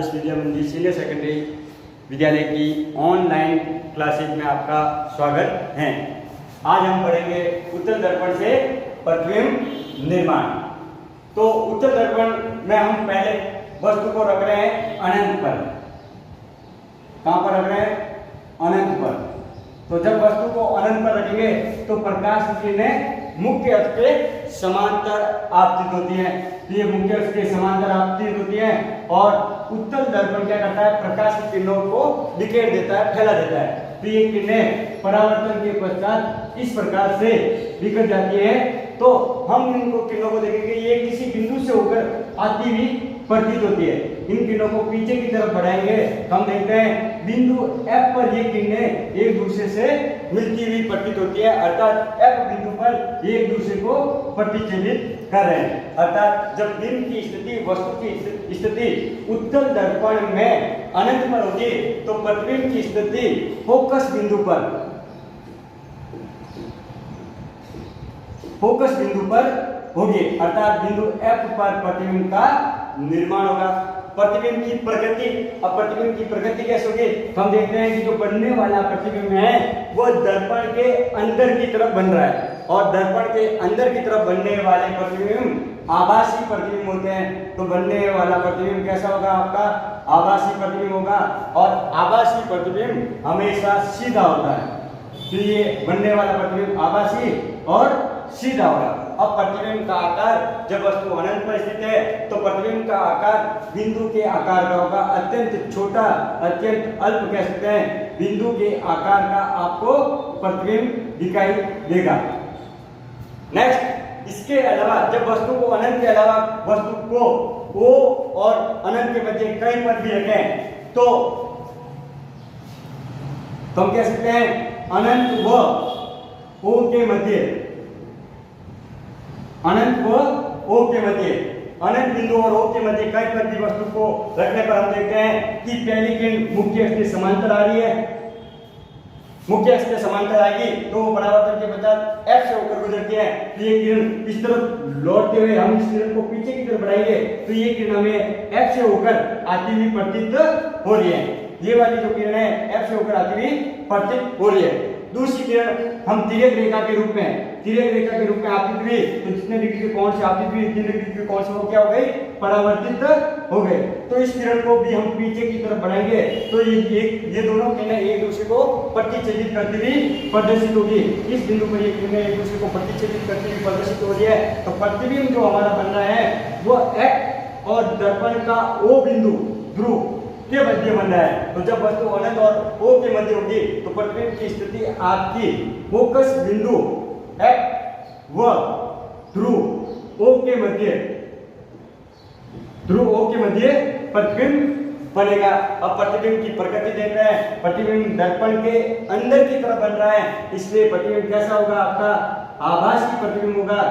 आदर्श विद्या मंदिर senior secondary विद्यालय की ऑनलाइन क्लासेज में आपका स्वागत है। आज हम पढ़ेंगे उत्तल दर्पण से प्रतिबिंब निर्माण। तो उत्तल दर्पण में हम पहले वस्तु को रख रहे हैं अनंत पर। कहां पर रख रहे हैं? अनंत पर। तो जब वस्तु को अनंत पर रखेंगे तो प्रकाश की किरणें मुख्य अक्ष के समांतर आपतित होती हैं। तो ये मुख्य अक्ष के समांतर आपतित होती हैं और उत्तल दर्पण क्या करता है? प्रकाश की किरणों को बिखेर देता है, फैला देता है। तो ये किरणें परावर्तन के पश्चात इस प्रकार से बिखर जाती है। तो हम इनको किरणों को देखेंगे, ये किसी बिंदु से होकर आती हुई प्रतीत होती है। इन किरणों को पीछे की तरफ बढ़ाएंगे, हम देखते हैं बिंदु F पर ये किरणें एक दूसरे से मिलती हुई प्रतीत होती है, अर्थात F बिंदु पर एक दूसरे को प्रतिच्छेदित कर रहे हैं। अर्थात जब बिंब की स्थिति, वस्तु की स्थिति उत्तल दर्पण में अनंत पर होगी तो प्रतिबिंब की स्थिति फोकस बिंदु पर होगी, अर्थात बिंदु F पर प्रतिबिंब का निर्माण होगा। प्रतिबिंब की प्रकृति, अब प्रतिबिंब की प्रकृति कैसे होगी? हम देखते हैं कि जो बनने वाला प्रतिबिंब है वो दर्पण के अंदर की तरफ बन रहा है और दर्पण के अंदर की तरफ बनने वाले प्रतिबिंब आभासी प्रतिबिंब होते हैं। तो बनने वाला प्रतिबिंब कैसा होगा? आपका आभासी प्रतिबिंब होगा और आभासी प्रतिबिंब हमेशा सीधा होता है। तो ये बनने वाला प्रतिबिंब आभासी और सीधा होगा। अब प्रतिबिंब का आकार, जब वस्तु अनंत पर स्थित है तो प्रतिबिंब का आकार बिंदु के आकार का होगा, अत्यंत छोटा, अत्यंत अल्प कह सकते हैं। बिंदु के आकार का आपको प्रतिबिंब दिखाई देगा। नेक्स्ट, इसके अलावा जब वस्तु को अनंत के अलावा वस्तु को O और अनंत के मध्य कहीं पर भी रखें तो हम कह सकते हैं अनंत व O के मध्य, अनंत व O के मध्य, अनंत बिंदु और O के मध्य कहीं पर भी वस्तु को रखने पर हम देखते हैं कि पहली किरण मुख्य अक्ष के समांतर आ रही है। मुख्य अक्ष के समांतर आएगी तो वो परावर्तन के पश्चात F से होकर गुजरती है। तो ये किरण इस तरफ लौटते हुए हम इस किरण को पीछे की तरफ बढ़ाएंगे तो ये किरण हमें F से होकर आती हुई प्रतीत हो रही है। ये वाली जो किरण है F से होकर आती हुई प्रतीत हो रही है। दूसरी किरण हम तिर्यक रेखा के रूप में आपतित हुई, तो जितने डिग्री के कोण से आपतित हुई, 3 डिग्री के कोण से वो क्या हो गई? परावर्तित हो गए। तो इस किरण को भी हम पीछे की तरफ बढ़ाएंगे तो ये दोनों किरणें एक दूसरे को प्रतिच्छेदित करती हुई प्रदर्शित होगी। इस बिंदु पर ये किरणें एक दूसरे को प्रतिच्छेदित करती हुई प्रदर्शित हो रही है। तो प्रतिबिंब जो हमारा बन रहा है वो X और दर्पण का O बिंदु ध्रुव के मध्य बन रहा है। तो जब वस्तु अनंत और O के मध्य होगी तो प्रतिबिंब की स्थिति आपकी फोकस बिंदु X व ध्रुव O के मध्य प्रतिबिंब बनेगा। अब प्रतिबिंब की प्रकृति देख रहे हैं, प्रतिबिंब दर्पण के अंदर की तरफ बन रहा है, इसलिए प्रतिबिंब कैसा होगा? आपका आभासी प्रतिबिंब होगा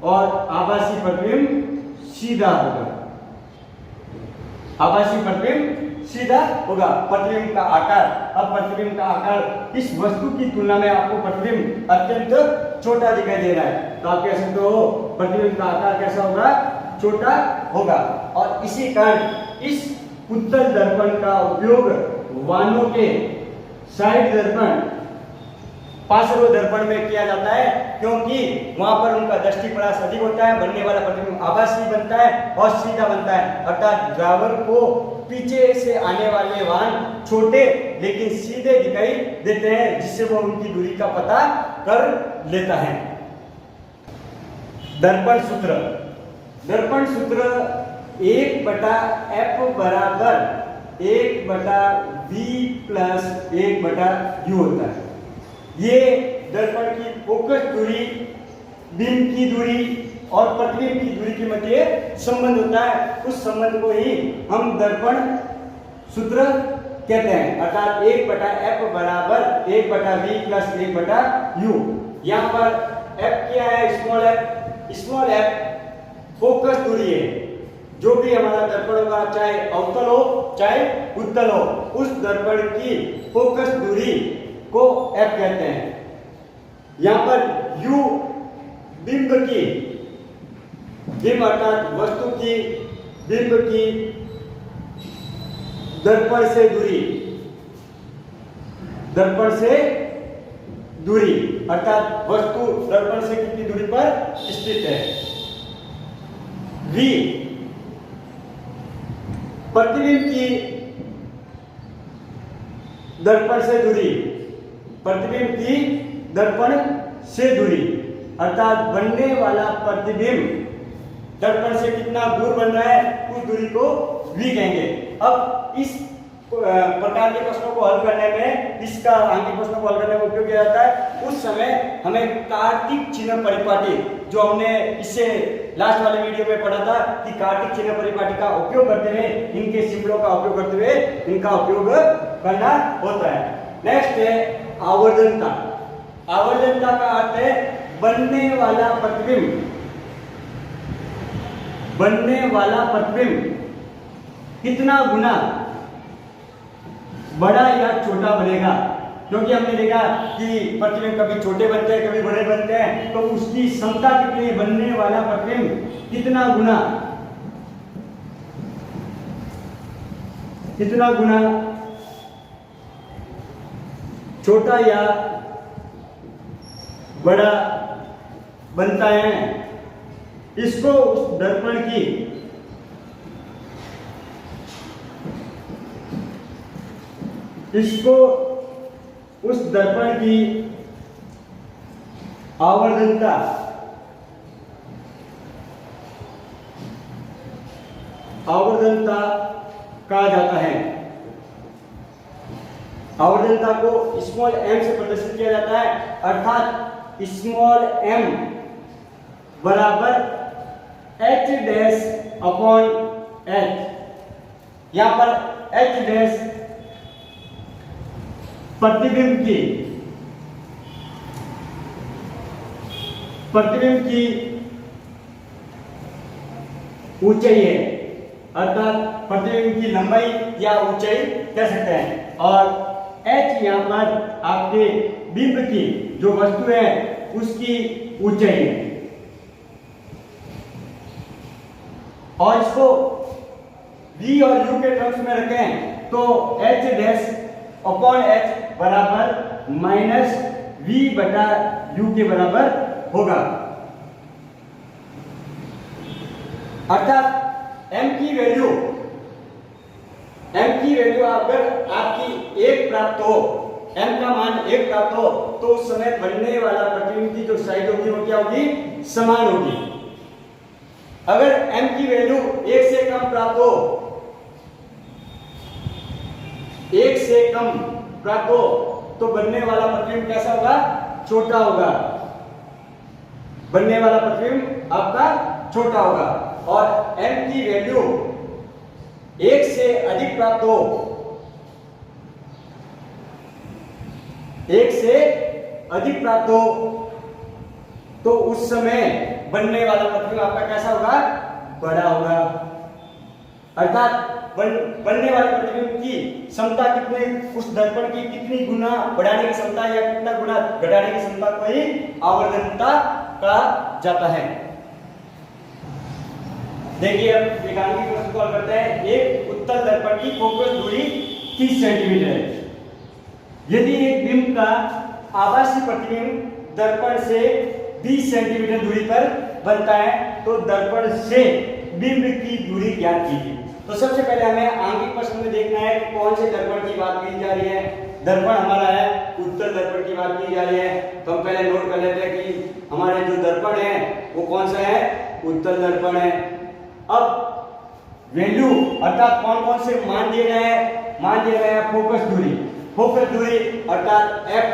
और आभासी प्रतिबिंब सीधा होगा। आभासी प्रतिबिंब सीधा होगा। प्रतिबिंब का आकार, अब प्रतिबिंब का आकार इस वस्तु की तुलना में आपको प्रतिबिंब अत्यंत छोटा दिखाई दे रहा है तो आप कह सकते हो प्रतिबिंब का आकार कैसा होगा? छोटा होगा। और इसी कारण इस उत्तल दर्पण का उपयोग वाहनों के साइड दर्पण, पार्श्व दर्पण में किया जाता है क्योंकि वहां पर उनका दृष्टिप्रयास अधिक होता है, बनने वाला प्रतिबिंब आभासी बनता है और सीधा बनता है। अर्थात ड्राइवर को पीछे से आने वाले वाहन छोटे लेकिन सीधे दिखाई देते हैं, जिससे वो उनकी दूरी का पता कर लेता है। दर्पण सूत्र, दर्पण सूत्र 1/F बराबर 1/V प्लस 1/U होता है। ये दर्पण की फोकस दूरी, बिंब की दूरी और प्रतिबिंब की दूरी के मध्य संबंध होता है। उस संबंध को ही हम दर्पण सूत्र कहते हैं। अर्थात 1/F बराबर 1/V प्लस 1/U। यहाँ पर F क्या है? स्मॉल f फोकस दूरी है। जो भी हमारा दर्पण होगा, चाहे अवतल हो चाहे उत्तल हो, उस दर्पण की फोकस दूरी को F कहते हैं। यहाँ पर U बिंब की, बिंब अर्थात वस्तु की बिंब की दर्पण से दूरी, दर्पण से दूरी अर्थात वस्तु दर्पण से कितनी दूरी पर स्थित है। V प्रतिबिंब की दर्पण से दूरी, प्रतिबिंब की दर्पण से दूरी अर्थात बनने वाला प्रतिबिंब दर्पण से कितना दूर बन रहा है उस दूरी को V कहेंगे। अब इस प्रकार के प्रश्नों को हल करने में, इसका आंकिक प्रश्नों को हल करने में उपयोग किया जाता है। उस समय हमें कार्तिक चिन्ह परिपाटी, जो हमने इससे लास्ट वाले वीडियो में पढ़ा था कि कार्तिक चिन्ह परिपाटी का उपयोग करते हुए, इनके सिंबलों का उपयोग करते हुए इनका उपयोग करना होता है। नेक्स्ट है आवर्धनता। आवर्धनता का अर्थ है बनने वाला प्रतिबिंब, बनने वाला प्रतिबिंब कितना गुना बड़ा या छोटा बनेगा। क्योंकि हमने देखा कि प्रतिबिंब कभी छोटे बनते हैं कभी बड़े बनते हैं, तो उसकी क्षमता कितनी, बनने वाला प्रतिबिंब कितना गुना छोटा या बड़ा बनता है, इसको उस दर्पण की आवर्धनता कहा जाता है। आवर्धनता को स्मॉल m से प्रदर्शित किया जाता है अर्थात स्मॉल m बराबर h डैश अपॉन h। यहां पर h डैश प्रतिबिंब की ऊंचाई है अर्थात प्रतिबिंब की लंबाई या ऊंचाई कह सकते हैं, और h यहां पर आपके बिंब की जो वस्तु है उसकी ऊंचाई है। और इसको v और u के टर्म्स में रखें तो h डैश अपॉन h बराबर माइनस v बटा u के बराबर होगा। अर्थात m की वैल्यू अगर आपकी 1 प्राप्त हो, m का मान 1 प्राप्त हो, तो उस समय बनने वाला प्रतिबिंब की जो साइज होगी वो क्या होगी, समान होगी। अगर m की वैल्यू 1 से कम प्राप्त हो, 1 से कम प्राप्त हो, तो बनने वाला प्रतिबिंब कैसा होगा, छोटा होगा। बनने वाला प्रतिबिंब आपका छोटा होगा। और m की वैल्यू 1 से अधिक प्राप्त हो, 1 से अधिक प्राप्त हो, तो उस समय बनने वाला प्रतिबिंब आपका कैसा होगा, बड़ा होगा। अर्थात बनने वाले प्रतिबिंब की क्षमता कितने, उस दर्पण की कितनी गुना बढ़ाने की क्षमता या कितना गुना घटाने की क्षमता को ही आवर्धनता कहा जाता है। देखिए अब एक आगे प्रश्न को हल करते हैं। एक उत्तल दर्पण की फोकस दूरी 30 सेंटीमीटर है। यदि एक बिंब का आभासी प्रतिबिंब दर्पण से 20 सेंटीमीटर दूरी पर बनता है तो दर्पण से बिंब की दूरी ज्ञात कीजिए। तो सबसे पहले हमें आंकिक प्रश्न में देखना है कि कौन से दर्पण की बात की जा रही है। दर्पण हमारा है उत्तल दर्पण की बात की जा रही है, तो हम पहले नोट कर लेते हैं कि हमारे जो दर्पण है वो कौन सा है, उत्तल दर्पण है। अब वैल्यू अर्थात कौन कौन से मान दिए गए हैं, मान दिए गए हैं फोकस दूरी अर्थात f,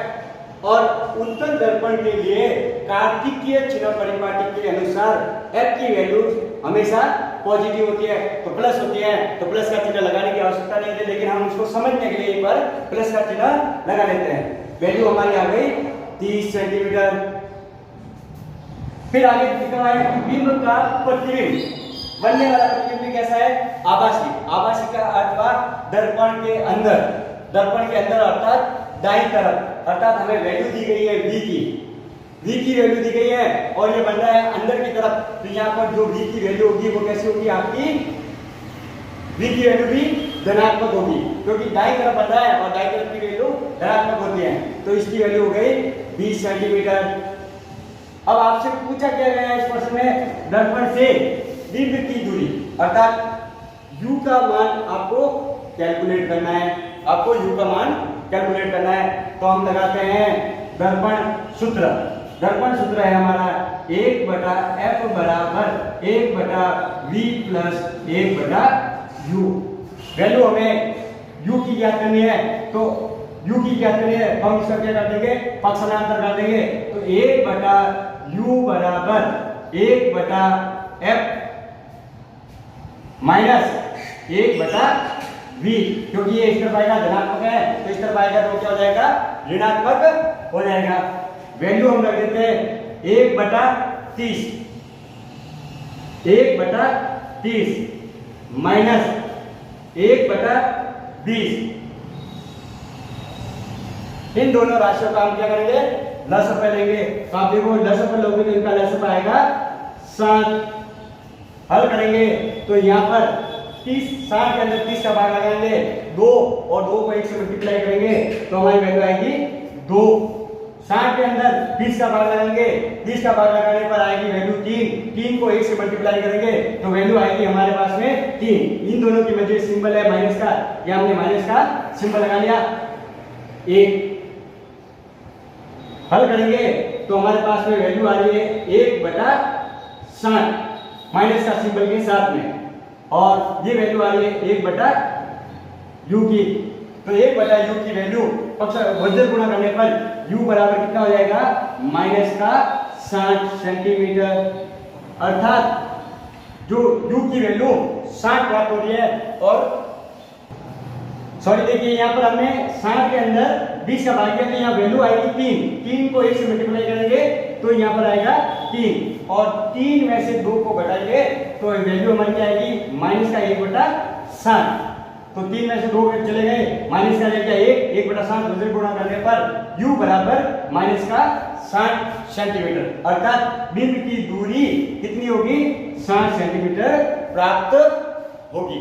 और उत्तल दर्पण के लिए कार्तिकीय चिन्ह परिपाटी के अनुसार f की वैल्यू हमेशा पॉजिटिव होती है, तो प्लस होती है, तो प्लस का चिन्ह लगाने की आवश्यकता नहीं है, लेकिन हम उसको समझने के लिए एक बार प्लस का चिन्ह लगा लेते हैं। वैल्यू हमारी आ गई 30 सेंटीमीटर। फिर आगे लिखा है कि बिंब का प्रतिबिंब, बनने वाला प्रतिबिंब भी कैसा है, आभासी का अर्थ दर्पण के अंदर अर्थात दाईं तरफ, अर्थात हमें वैल्यू दी गई है v की वैल्यू दी गई है और ये बन रहा है अंदर की तरफ, तो यहाँ पर जो v की वैल्यू होगी वो कैसी होगी, आपकी v की वैल्यू भी धनात्मक होगी, क्योंकि दाईं तरफ पता है और दाईं तरफ की वैल्यू धनात्मक होती है। तो इसकी वैल्यू हो गई 20 सेंटीमीटर। अब आपसे पूछा क्या गया है इस प्रश्न में, दर्पण से दीर्घ की दूरी अर्थात u का मान आपको कैलकुलेट करना है, आपको u का मान कैलकुलेट करना है। तो हम लगाते हैं दर्पण सूत्र। दर्पण सूत्र है हमारा 1/f बराबर 1/v प्लस 1/u। वैल्यू हमें u की ज्ञात करनी है, तो u की ज्ञात करनी है तो हम इसका क्या कर देंगे, पक्ष समानांतर कर देंगे। तो 1/u बराबर 1/f माइनस 1/v, क्योंकि ये इस तरफ आएगा धनात्मक है तो इस तरफ आएगा तो क्या हो जाएगा, ऋणात्मक हो जाएगा। वैल्यू हम रख देते हैं 1/30 1/30 माइनस 1/20। इन दोनों राशियों का हम क्या करेंगे, लसअ लेंगे। तो आप देखो लसअ लोगे तो इनका लसअ आएगा 7। हल करेंगे तो यहाँ पर 60 के अंदर 30 का भाग लगाएंगे 2 और 2 को 1 से मल्टीप्लाई करेंगे तो हमारी वैल्यू आएगी 2। 60 के अंदर 20 का भाग लगाएंगे, 20 का भाग लगाने पर आएगी वैल्यू 3। 3 को 1 से मल्टीप्लाई करेंगे तो वैल्यू आएगी हमारे पास में 3। इन दोनों की मध्य सिंबल है माइनस का, या हमने माइनस का सिंबल लगा लिया 1। हल करेंगे तो हमारे पास में वैल्यू आ रही है 1/60 माइनस का सिंबल के साथ में, और ये वैल्यू आ रही है 1/u की। तो 1/u की वैल्यू पक्ष भुजन गुणा करने पर u बराबर कितना हो जाएगा, माइनस का 60 सेंटीमीटर। अर्थात जो u की वैल्यू 60 प्राप्त हो रही है। और सॉरी देखिए यहाँ पर हमने 60 के अंदर 20 का भाग किया तो यहाँ वैल्यू आएगी 3। 3 को 1 से मल्टीप्लाई करेंगे तो यहाँ पर आएगा 3, और 3 में से 2 को घटाएंगे तो वैल्यू हमारी क्या आएगी, माइनस का 1/60। तो 3 में से 2 चले गए, माइनस का रहेगा 1/60 दूसरे गुणा करने पर u बराबर माइनस का 60 सेंटीमीटर। अर्थात बिंदु की दूरी कितनी होगी, 60 सेंटीमीटर प्राप्त होगी।